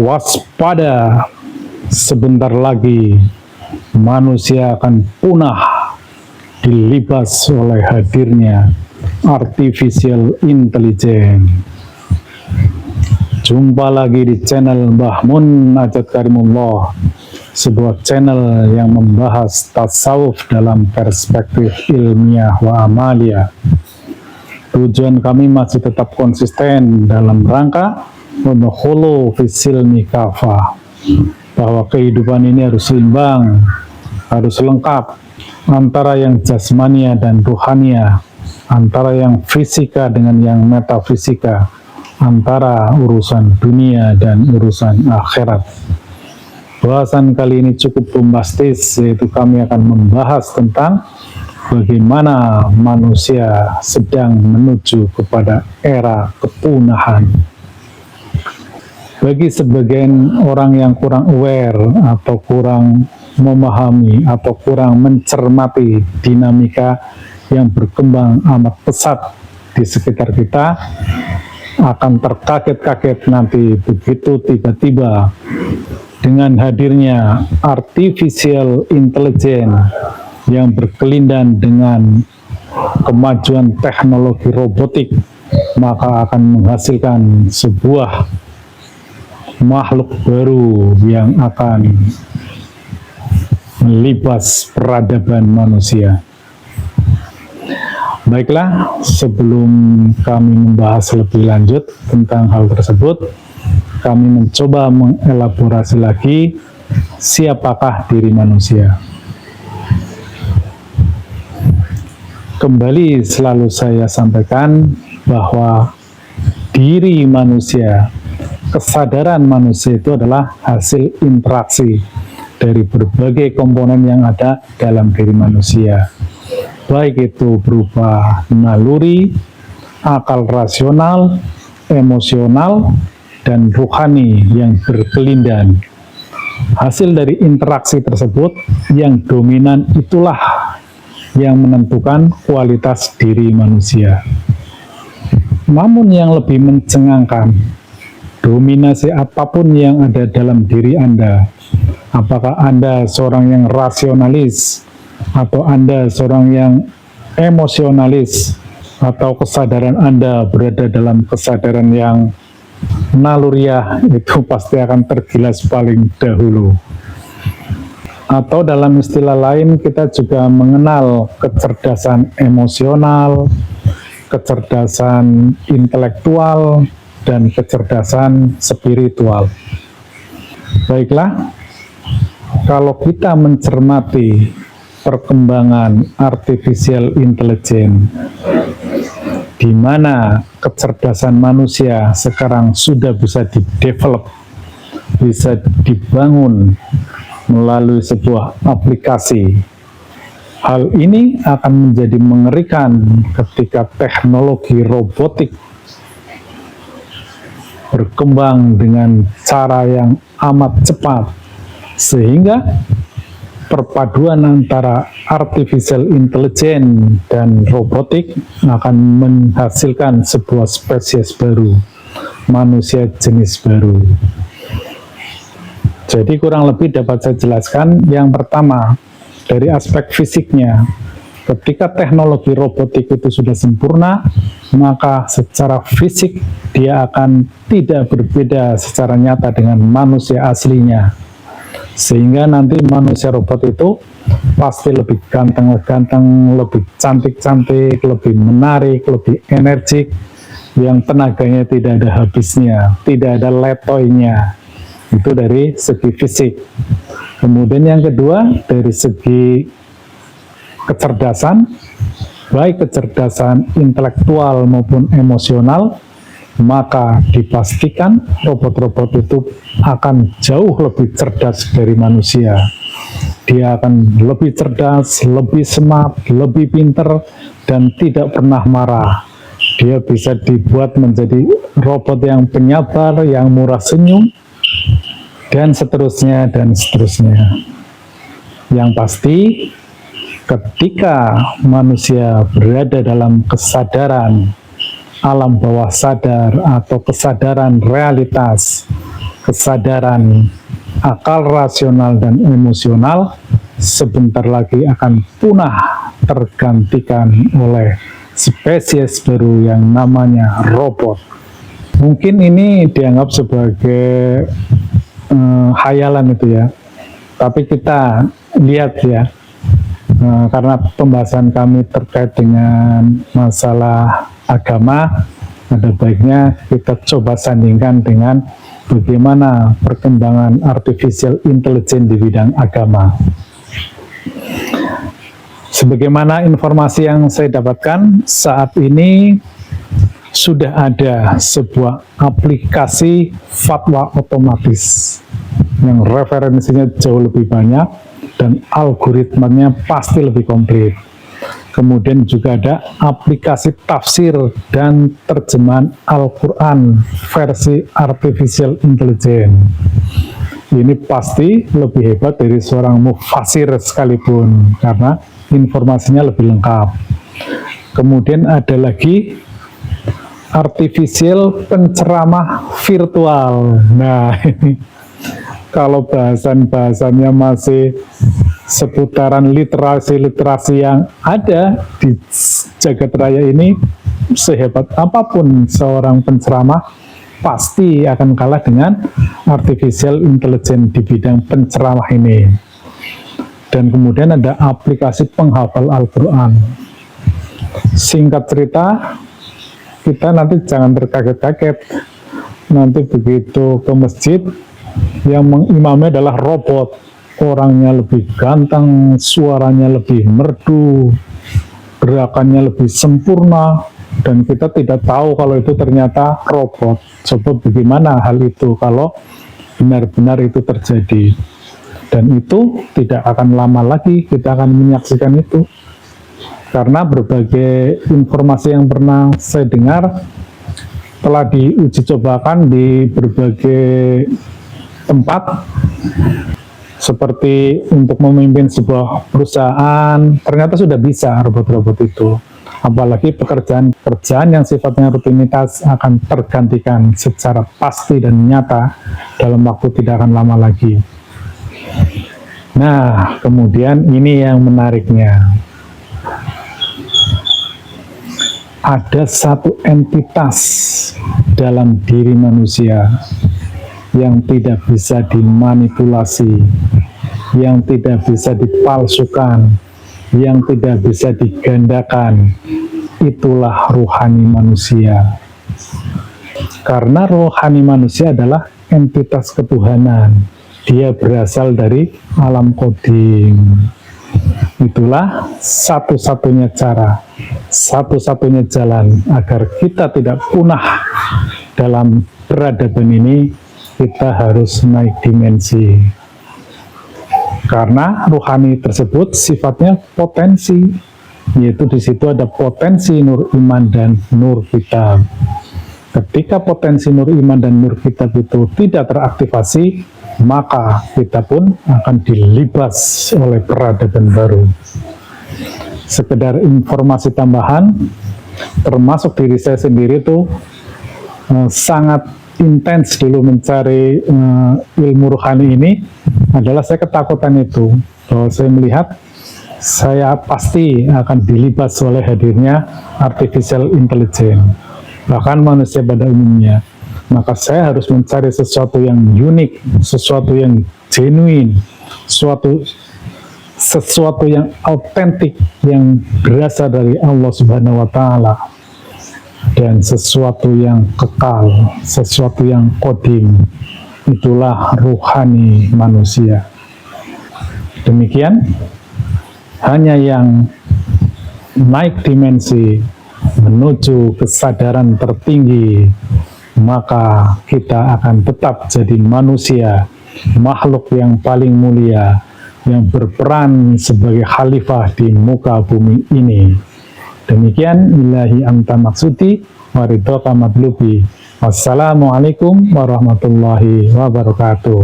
Waspada, sebentar lagi manusia akan punah dilibas oleh hadirnya artificial intelligence. Jumpa lagi di channel Mbah Mun Najat Karimullah, sebuah channel yang membahas tasawuf dalam perspektif ilmiah wa amalia. Tujuan kami masih tetap konsisten dalam rangka menuhulu fisilmi kafah, bahwa kehidupan ini harus seimbang, harus lengkap antara yang jasmania dan ruhania, antara yang fisika dengan yang metafisika, antara urusan dunia dan urusan akhirat. Bahasan kali ini cukup bombastis, yaitu kami akan membahas tentang bagaimana manusia sedang menuju kepada era kepunahan. Bagi sebagian orang yang kurang aware atau kurang memahami atau kurang mencermati dinamika yang berkembang amat pesat di sekitar kita, akan terkaget-kaget nanti begitu tiba-tiba dengan hadirnya artificial intelligence yang berkelindan dengan kemajuan teknologi robotik, maka akan menghasilkan sebuah makhluk baru yang akan melibas peradaban manusia. Baiklah, sebelum kami membahas lebih lanjut tentang hal tersebut, kami mencoba mengelaborasi lagi siapakah diri manusia. Kembali selalu saya sampaikan bahwa diri manusia, kesadaran manusia itu adalah hasil interaksi dari berbagai komponen yang ada dalam diri manusia. Baik itu berupa naluri, akal rasional, emosional, dan rohani yang berkelindan. Hasil dari interaksi tersebut yang dominan itulah yang menentukan kualitas diri manusia. Namun yang lebih mencengangkan, dominasi apapun yang ada dalam diri Anda, apakah Anda seorang yang rasionalis, atau Anda seorang yang emosionalis, atau kesadaran Anda berada dalam kesadaran yang naluriah, itu pasti akan tergilas paling dahulu. Atau dalam istilah lain, kita juga mengenal kecerdasan emosional, kecerdasan intelektual, dan kecerdasan spiritual. Baiklah, kalau kita mencermati perkembangan artificial intelligence, di mana kecerdasan manusia sekarang sudah bisa didevelop, bisa dibangun melalui sebuah aplikasi. Hal ini akan menjadi mengerikan ketika teknologi robotik berkembang dengan cara yang amat cepat, sehingga perpaduan antara artificial intelligence dan robotik akan menghasilkan sebuah spesies baru, manusia jenis baru. Jadi kurang lebih dapat saya jelaskan, yang pertama dari aspek fisiknya, ketika teknologi robotik itu sudah sempurna, maka secara fisik dia akan tidak berbeda secara nyata dengan manusia aslinya. Sehingga nanti manusia robot itu pasti lebih ganteng-ganteng, lebih cantik-cantik, lebih menarik, lebih energik, yang tenaganya tidak ada habisnya, tidak ada letoynya. Itu dari segi fisik. Kemudian yang kedua, dari segi kecerdasan, baik kecerdasan intelektual maupun emosional, maka dipastikan robot-robot itu akan jauh lebih cerdas dari manusia. Dia akan lebih cerdas, lebih smart, lebih pinter, dan tidak pernah marah. Dia bisa dibuat menjadi robot yang penyabar, yang murah senyum, dan seterusnya, dan seterusnya. Yang pasti, ketika manusia berada dalam kesadaran alam bawah sadar atau kesadaran realitas, kesadaran akal rasional dan emosional sebentar lagi akan punah tergantikan oleh spesies baru yang namanya robot. Mungkin ini dianggap sebagai hayalan itu ya, tapi kita lihat ya, karena pembahasan kami terkait dengan masalah agama, ada baiknya kita coba sandingkan dengan bagaimana perkembangan artificial intelligence di bidang agama. Sebagaimana informasi yang saya dapatkan, saat ini sudah ada sebuah aplikasi fatwa otomatis yang referensinya jauh lebih banyak dan algoritmanya pasti lebih komplit. Kemudian juga ada aplikasi tafsir dan terjemahan Al-Quran versi artificial intelligence. Ini pasti lebih hebat dari seorang mufasir sekalipun, karena informasinya lebih lengkap. Kemudian ada lagi artificial penceramah virtual. Nah, ini kalau bahasannya masih seputaran literasi-literasi yang ada di jagat raya ini, sehebat apapun seorang penceramah, pasti akan kalah dengan artificial intelligence di bidang penceramah ini. Dan kemudian ada aplikasi penghafal Al-Quran. Singkat cerita, kita nanti jangan terkaget-kaget. Nanti begitu ke masjid, yang mengimamnya adalah robot. Orangnya lebih ganteng, suaranya lebih merdu, gerakannya lebih sempurna, dan kita tidak tahu kalau itu ternyata robot. Coba bagaimana hal itu kalau benar-benar itu terjadi. Dan itu tidak akan lama lagi kita akan menyaksikan itu. Karena berbagai informasi yang pernah saya dengar telah diuji cobakan di berbagai tempat, seperti untuk memimpin sebuah perusahaan, ternyata sudah bisa robot-robot itu. Apalagi pekerjaan-pekerjaan yang sifatnya rutinitas akan tergantikan secara pasti dan nyata dalam waktu tidak akan lama lagi. Nah, kemudian ini yang menariknya. Ada satu entitas dalam diri manusia yang tidak bisa dimanipulasi, yang tidak bisa dipalsukan, yang tidak bisa digandakan. Itulah rohani manusia. Karena rohani manusia adalah entitas ketuhanan. Dia berasal dari alam qadim. Itulah satu-satunya cara, satu-satunya jalan agar kita tidak punah dalam peradaban ini. Kita harus naik dimensi. Karena rohani tersebut sifatnya potensi, yaitu di situ ada potensi nur iman dan nur kitab. Ketika potensi nur iman dan nur kitab itu tidak teraktivasi, maka kita pun akan dilibas oleh peradaban baru. Sekedar informasi tambahan, termasuk diri saya sendiri itu sangat intens dulu mencari ilmu rohani ini, adalah saya ketakutan itu, bahwa saya melihat saya pasti akan dilibas oleh hadirnya artificial intelligence, bahkan manusia pada umumnya. Maka saya harus mencari sesuatu yang unik, sesuatu yang genuine, sesuatu yang autentik, yang berasal dari Allah Subhanahu wa Ta'ala, dan sesuatu yang kekal, sesuatu yang qadim. Itulah rohani manusia. Demikian, hanya yang naik dimensi menuju kesadaran tertinggi, maka kita akan tetap jadi manusia, makhluk yang paling mulia, yang berperan sebagai khalifah di muka bumi ini. Demikian, ilahi anta maksudi wa ridhoka matlubi. Wassalamualaikum warahmatullahi wabarakatuh.